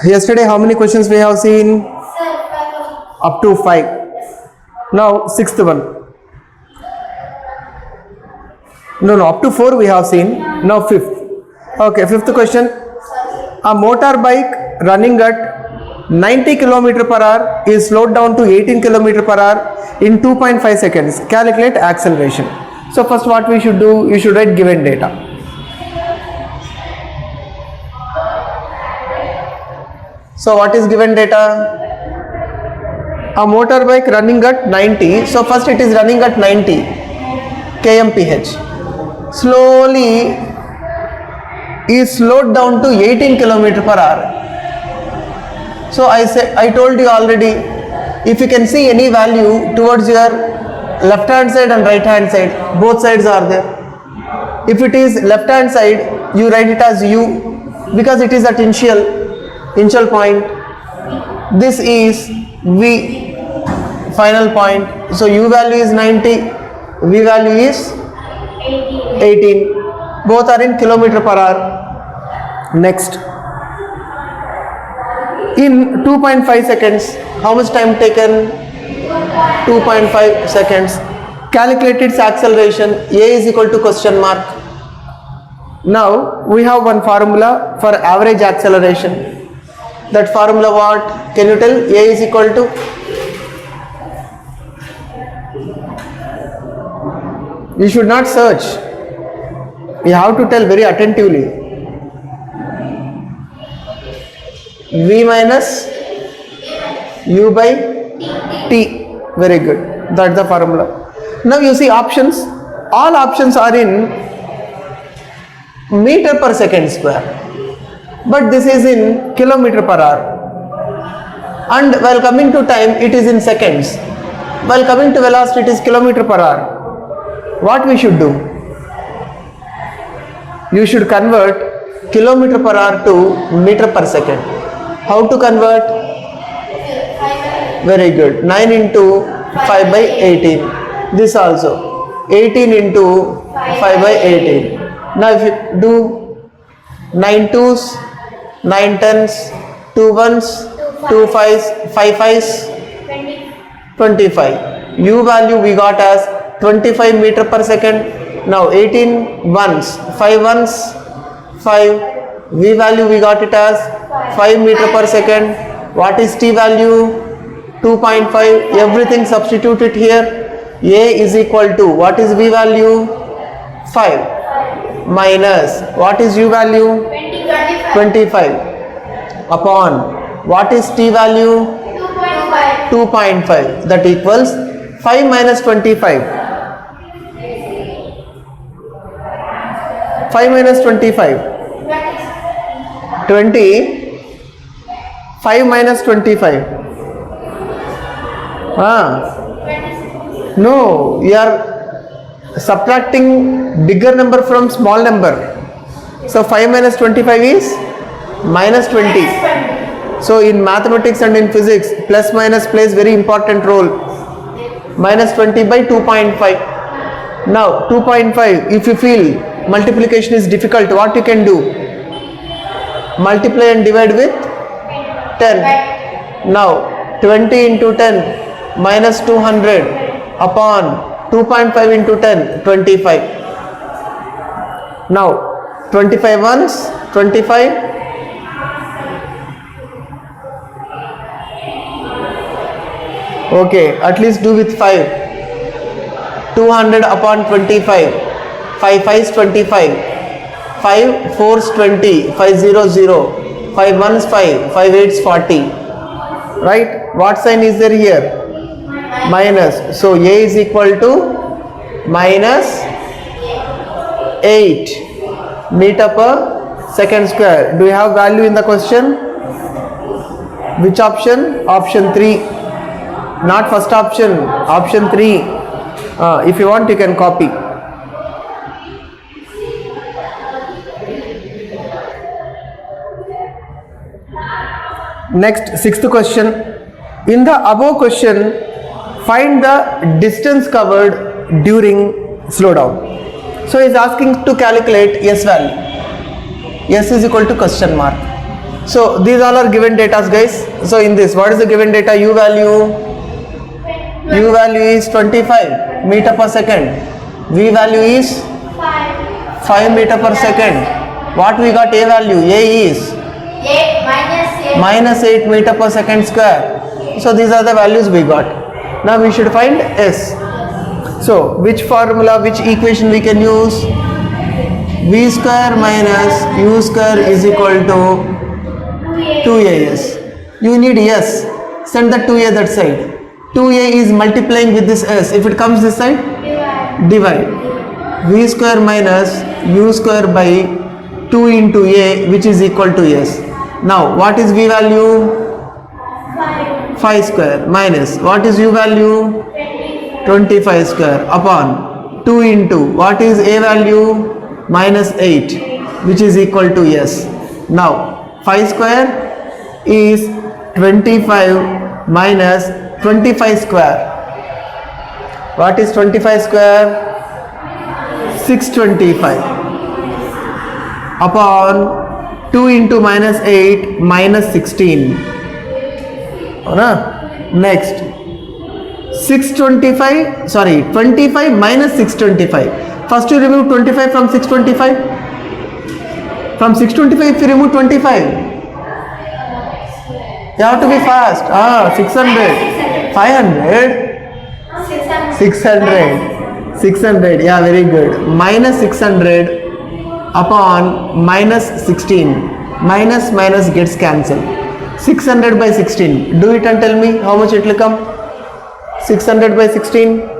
Yesterday, how many questions we have seen? Up to 5. Now, sixth one. No, up to 4 we have seen. Now, fifth. Okay, fifth question. A motorbike running at 90 km per hour is slowed down to 18 km per hour in 2.5 seconds. Calculate acceleration. So, first what we should do, you should write given data. So, what is given data? A motorbike running at 90. So, first it is running at 90 kmph. Slowly is slowed down to 18 km per hour. So I told you already, if you can see any value towards your left hand side and right hand side, both sides are there. If it is left hand side, you write it as u because it is at initial point. This is v, final point. So u value is 90, v value is 18. Both are in kilometer per hour. Next, in 2.5 seconds, how much time taken? 2.5 seconds. Calculate its acceleration. A is equal to question mark. Now we have one formula for average acceleration. That formula what? Can you tell? A is equal to? You should not search. You have to tell very attentively. V minus u by t. Very good. That's the formula. Now you see options. All options are in meter per second square. But this is in kilometer per hour. And while coming to time, it is in seconds. While coming to velocity, it is kilometer per hour. What we should do? You should convert kilometer per hour to meter per second. How to convert? Very good. 9 into 5 by 18. This also. 18 into 5 by 18. Now if you do 9 twos, 9 tens, 2 ones, 2 fives, 5 fives, 25. U value we got as 25 meter per second. Now 18 ones, 5 ones, 5. V value we got it as 5 meter per second. What is t value? 2.5. Everything substituted here. A is equal to, what is V value? 5 minus, what is U value? 25 upon, what is t value? 2.5. That equals 5 minus 25. 5 minus 25. 20. 5 minus 25. No, you are subtracting bigger number from small number. So 5 minus 25 is minus 20. So in mathematics and in physics, plus minus plays very important role. Minus 20 by 2.5. Now 2.5, if you feel multiplication is difficult, what you can do? Multiply and divide with 10. Now 20 into 10 minus 200 upon 2.5 into 10, 25. Now 25 ones, 25. Okay, at least do with 5. 200 upon 25. 5 5 is 25. 5 4 is 20. 5 0 0. 5 1 is 5. 5 8 is 40. Right? What sign is there here? Minus. So A is equal to minus 8 meter per second square. Do you have value in the question? Which option? Option 3. Not first option. Option 3. If you want, you can copy. Next, sixth question. In the above question, find the distance covered during slowdown. So he is asking to calculate S value. S is equal to question mark. So these all are given data, guys. So in this, what is the given data? U value is 25 meter per second. V value is 5 meter per second. What we got? A value. A is minus 8 meter per second square. So these are the values we got. Now we should find S. So which formula, which equation we can use? V square minus U square is equal to 2AS. You need S. Send the 2A that side. 2A is multiplying with this S. If it comes this side, divide. V square minus U square by 2 into A, which is equal to S. Now what is V value? 5 square minus what is U value? 25 square upon 2 into what is A value? Minus 8, which is equal to S. Now 5 square is 25 minus 25 square. What is 25 square? 625 upon 2 into minus 8 minus 16. Next 625, sorry, 25 minus 625. First you remove 25 from 625. From 625 if you remove 25, you have to be fast. 600, 500, 600. Yeah, very good. Minus 600 upon minus 16. Minus gets cancelled. 600 by 16. Do it and tell me how much it will come. 600 by 16.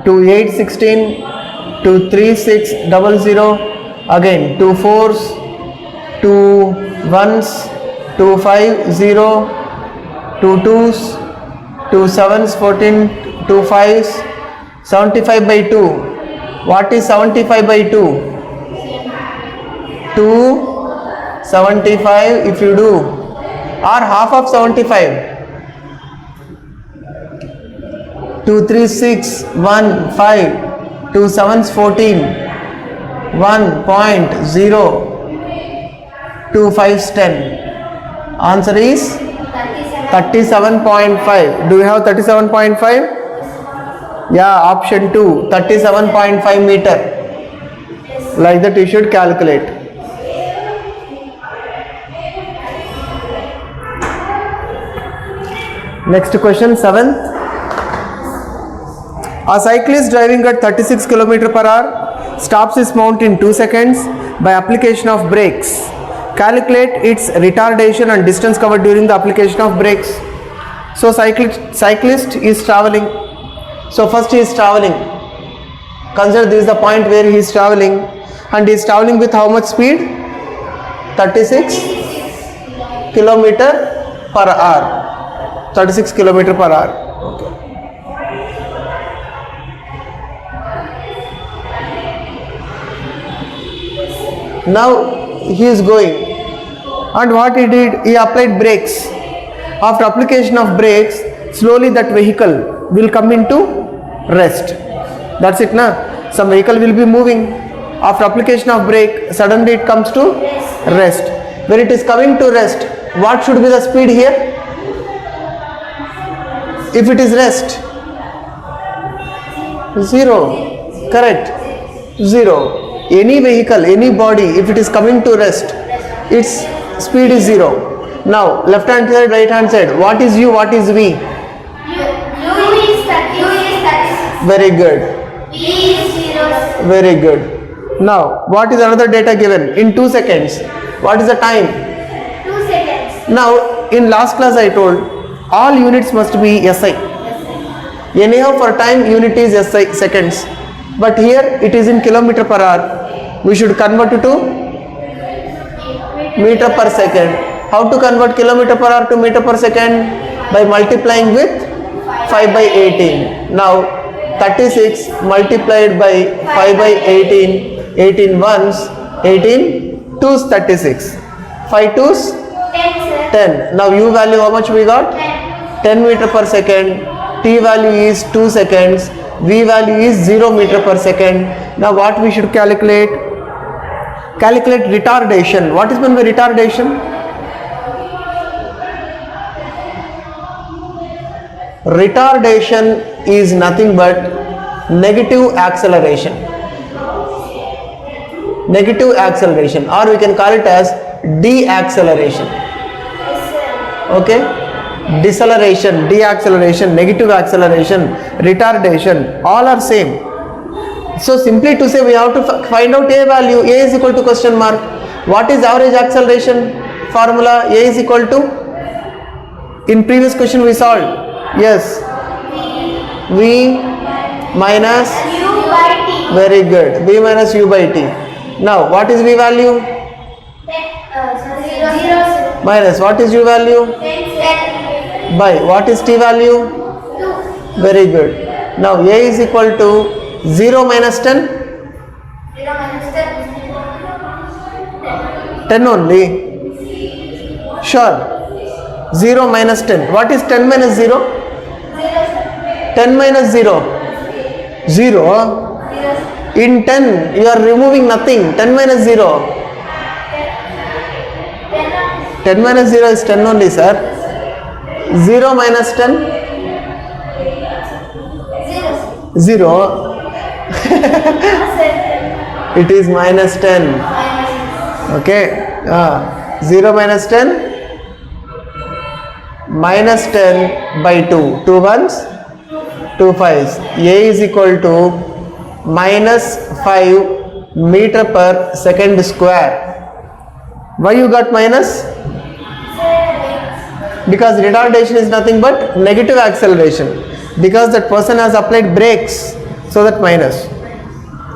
2 8 16, 2 3 6 00, again 2 4s, 2 1s, 2 5 0, 2 2s, 2 7s 14, 2 5s, 75 by 2. What is 75 by 2? 275 if you do, or half of 75. 2 3 6 1 5, 2 7s 14, 1.0, 2 5s 10. Answer is 37.5. Do you have 37.5? Yeah, option 2, 37.5 meter. Like that you should calculate. Next question, 7th. A cyclist driving at 36 km per hour stops his mount in 2 seconds by application of brakes. Calculate its retardation and distance covered during the application of brakes. So cyclist is traveling. So first he is traveling. Consider this is the point where he is traveling, and he is traveling with how much speed? 36 km per hour. 36 km per hour. Now he is going, and what he did, he applied brakes. After application of brakes, slowly that vehicle will come into rest. That's it, na? Some vehicle will be moving. After application of brake, suddenly it comes to rest. When it is coming to rest, what should be the speed here? If it is rest, 0. Correct, 0. Any vehicle, any body, if it is coming to rest, its speed is 0. Now left hand side, right hand side, what is U, what is V? U is 36. Very good. V is 0. Very good. Now what is another data given? In 2 seconds, what is the time? 2 seconds. Now in last class I told all units must be SI. Anyhow for time unit is SI, seconds. But here it is in kilometer per hour. We should convert it to meter per second. How to convert kilometer per hour to meter per second? By multiplying with 5 by 18. Now 36 multiplied by 5 by 18. 18 ones, 18 twos 36. 5 twos 10, sir. 10. Now U value how much we got? 10 meter per second. T value is 2 seconds. V value is 0 meter per second. Now what we should calculate? Calculate retardation. What is meant by retardation? Retardation is nothing but negative acceleration. Negative acceleration, or we can call it as deceleration. Okay? Deceleration, deacceleration, negative acceleration, retardation, all are same. So simply to say, we have to find out A value. A is equal to question mark. What is average acceleration formula? A is equal to, in previous question we solved. Yes, V minus, U by T. very good, V minus U by T. Now what is V value? 0. Minus what is U value? 10. By what is T value? 2. Very good. Now A is equal to 0 minus 10? 0 minus 10. 10 only. Sure. 0 minus 10. What is 10 minus 0? 10 minus 0. 0. In 10 you are removing nothing. 10 minus 0. 10 minus 0 is 10 only, sir. 0 minus 10? 0. It is minus 10. Okay. 0 minus 10? Minus 10 by 2. 2 ones? 2 fives. A is equal to minus 5 meter per second square. Why you got minus? Because retardation is nothing but negative acceleration. Because that person has applied brakes, so that minus.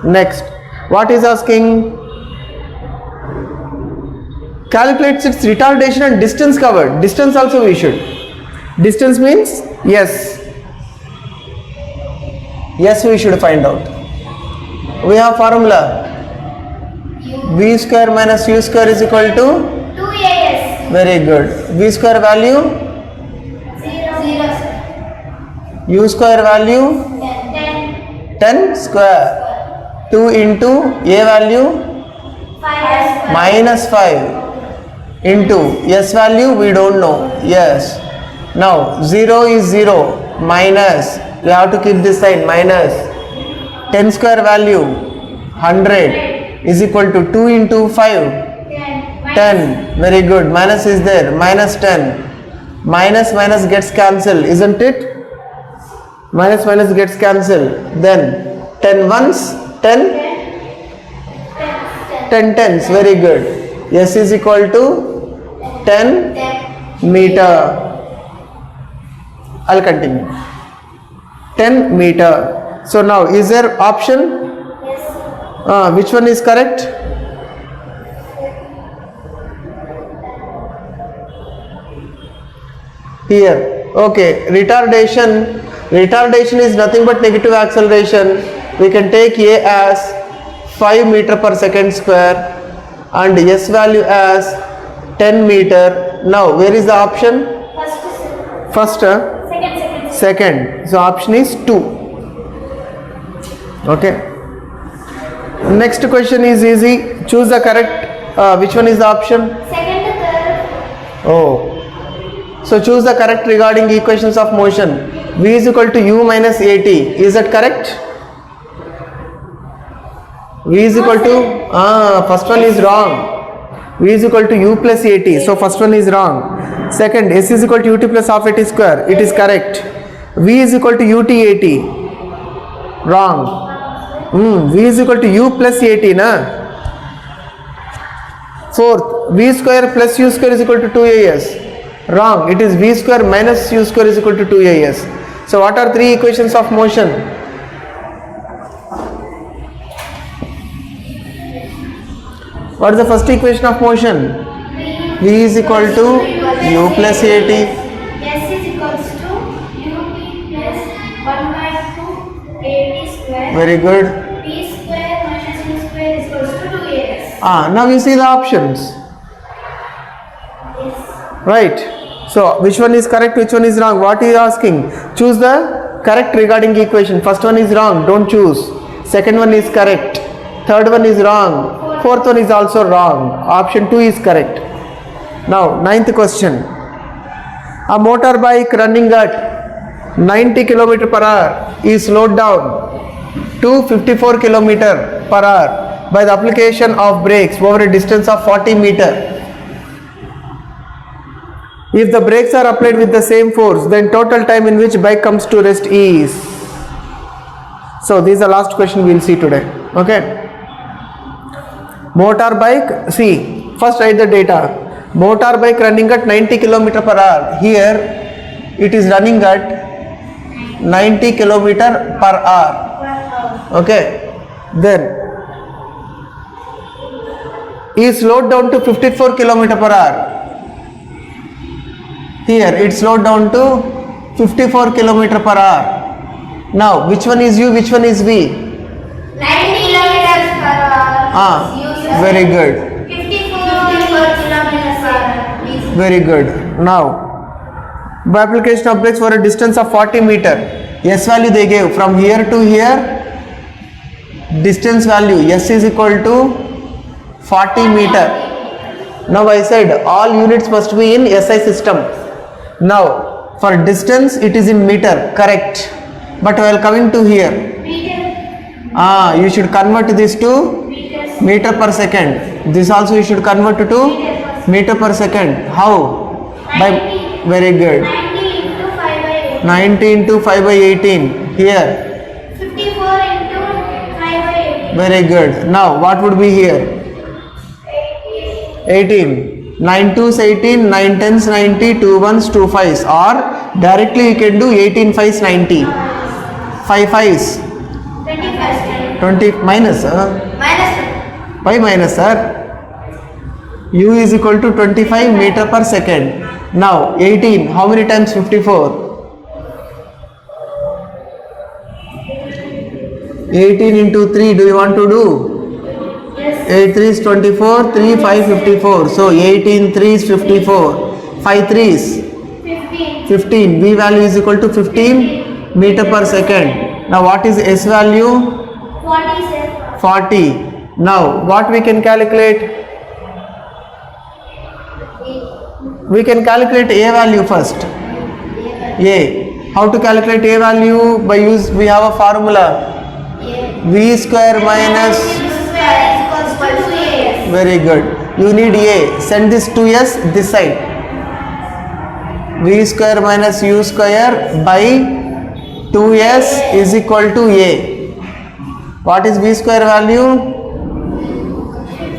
Next, what is asking? Calculates its retardation and distance covered. Distance also we should. Distance means yes. Yes, we should find out. We have formula. V square minus U square is equal to? 2AS. Very good. V square value? 0. U square value? 10. 10 square. 2 into A value? 5. Minus 5 into S value we don't know. Yes. Now 0 is 0. Minus. You have to keep this sign. Minus. 10 square value 100 is equal to 2 into 5. 10. Very good. Minus is there. Minus 10. Minus minus gets cancelled, isn't it? Minus minus gets cancelled. Then 10 ones, 10. 10 tens. Very good. S is equal to 10 meter. I'll continue. 10 meter. So now is there option? Which one is correct? Here. Okay. Retardation. Retardation is nothing but negative acceleration. We can take A as 5 meter per second square and S value as 10 meter. Now where is the option? First. Second. So option is 2. Okay. Next question is easy. Choose the correct. Which one is the option? Second, third. Oh. So choose the correct regarding equations of motion. V is equal to U minus AT. Is that correct? V is equal to, first one is wrong. V is equal to U plus AT. So first one is wrong. Second, S is equal to UT plus half AT square. It is correct. V is equal to UT AT. Wrong. V is equal to U plus AT, na? Fourth, V square plus U square is equal to 2AS. Wrong. It is V square minus U square is equal to 2AS. So what are three equations of motion? What is the first equation of motion? V is equal to U plus AT. S is equals to UP plus 1 by 2 AT square. Very good. P square minus U square is equals to 2AS. Now you see the options. Yes. Right. So which one is correct, which one is wrong? What is asking? Choose the correct regarding equation. First one is wrong, don't choose. Second one is correct. Third one is wrong. Fourth one is also wrong. Option 2 is correct. Now, ninth question. A motorbike running at 90 km per hour is slowed down to 54 km per hour by the application of brakes over a distance of 40 meter. If the brakes are applied with the same force, then total time in which bike comes to rest is. So this is the last question we will see today. Okay. Motorbike, see, first write the data. Motorbike running at 90 km per hour. Here it is running at 90 km per hour. Okay. Then is slowed down to 54 km per hour. Here it slowed down to 54 km per hour. Now which one is U, which one is V? 90 kilometers per hour. Very good. 54 kilometers per hour. Very good. Now, by application of brakes for a distance of 40 meter, S value they gave from here to here. Distance value S is equal to 40 meter. Now I said all units must be in SI system. Now for distance it is in meter, correct. But while coming to here, Meter. you should convert this to Meters. meter per second. This also you should convert to meter per second. How? By 90. very good. 90 into 5 by 8. 90 into 5 by 18. Here. 54 into 5 by 8. Very good. Now what would be here? 18. 9 2s 18, 9 10s 90, 2 1s 2 5s, or directly you can do 18 5s 90. 5 5s 25. 20 minus Minus. why minus sir? U is equal to 25 meter per second. Now 18, how many times 54? 18 into 3, do you want to do? Yes. 8 3 is 24, 3 5 54. So 18 3 is 54. 5 3 is 15. 15. V value is equal to 15 meter per second. Now what is S value? 47. 40. Now what we can calculate? We can calculate A value first. A. How to calculate A value? By we have a formula. V square minus. Very good. You need A. Send this to S this side. V square minus U square by 2S is equal to A. What is V square value?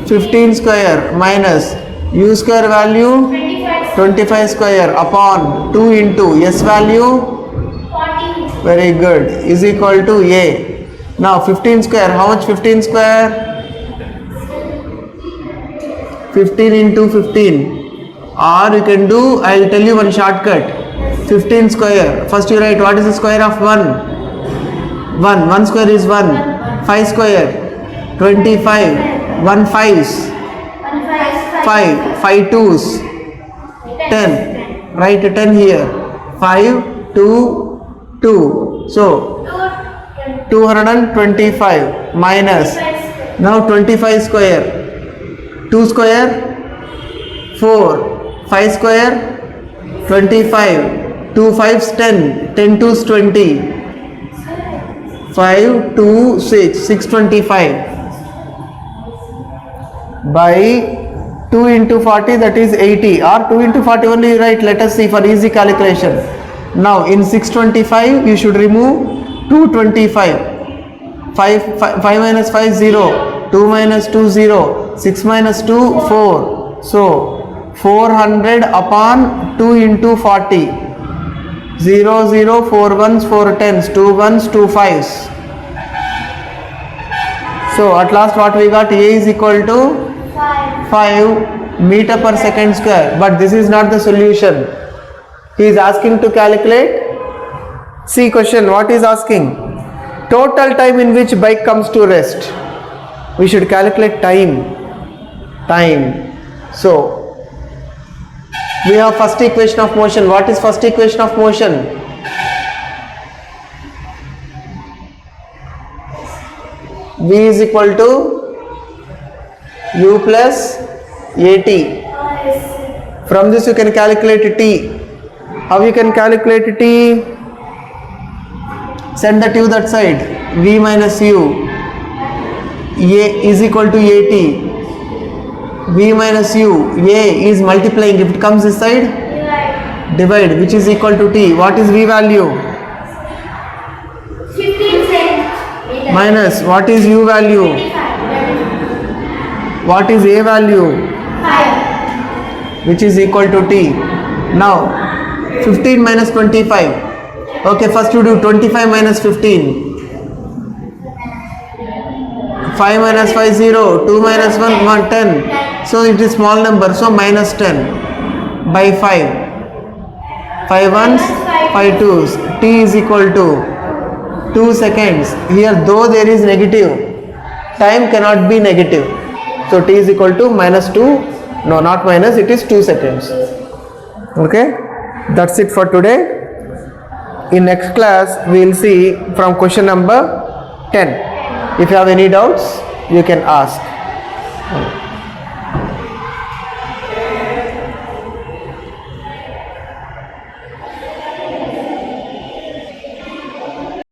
15 square minus U square value 25 square upon 2 into S value. 40. Very good. Is equal to A. Now 15 square. How much 15 square? 15 into 15. Or you can do, I will tell you one shortcut. 15 square. First you write what is the square of 1? 1. 1 square is 1. 5 square. 25. 1 5s. 5. 5 2s. 10. Write 10 here. 5, 2, 2. So 225 minus. Now 25 square. 2 square 4, 5 square 25, 2 5s 10, 10 2s 20, 5 2 6, 625 by 2 into 40, that is 80, or 2 into 40 only write. Let us see for easy calculation. Now in 625 you should remove 225. 5 minus 5 0, 2 minus 2 0, 6 minus 2 4. So 400 upon 2 into 40. 0 0, 4 ones, 4 tens, 2 ones, 2 5s. So at last what we got? A is equal to 5 meter per second square. But this is not the solution. He is asking to calculate. See question, what is asking? Total time in which bike comes to rest. We should calculate time. So we have first equation of motion. What is first equation of motion? V is equal to U plus AT. Yes, sir. From this you can calculate T. How you can calculate T? Send the T that side. V minus U. A is equal to AT. V minus U. A is multiplying. If it comes this side, divide, which is equal to T. What is V value? 15 cents. Minus, what is U value? 25. What is A value? 5. Which is equal to T. Now, 15 minus 25. Okay, first you do 25 minus 15. 5 minus 5, 0. 2 minus 1, 1, 10. So it is small number, so minus 10 by 5. 5 ones, 5 twos. T is equal to 2 seconds. Here, though there is negative, time cannot be negative. So T is equal to minus 2. No, not minus, it is 2 seconds. Okay, that's it for today. In next class, we will see from question number 10. If you have any doubts, you can ask.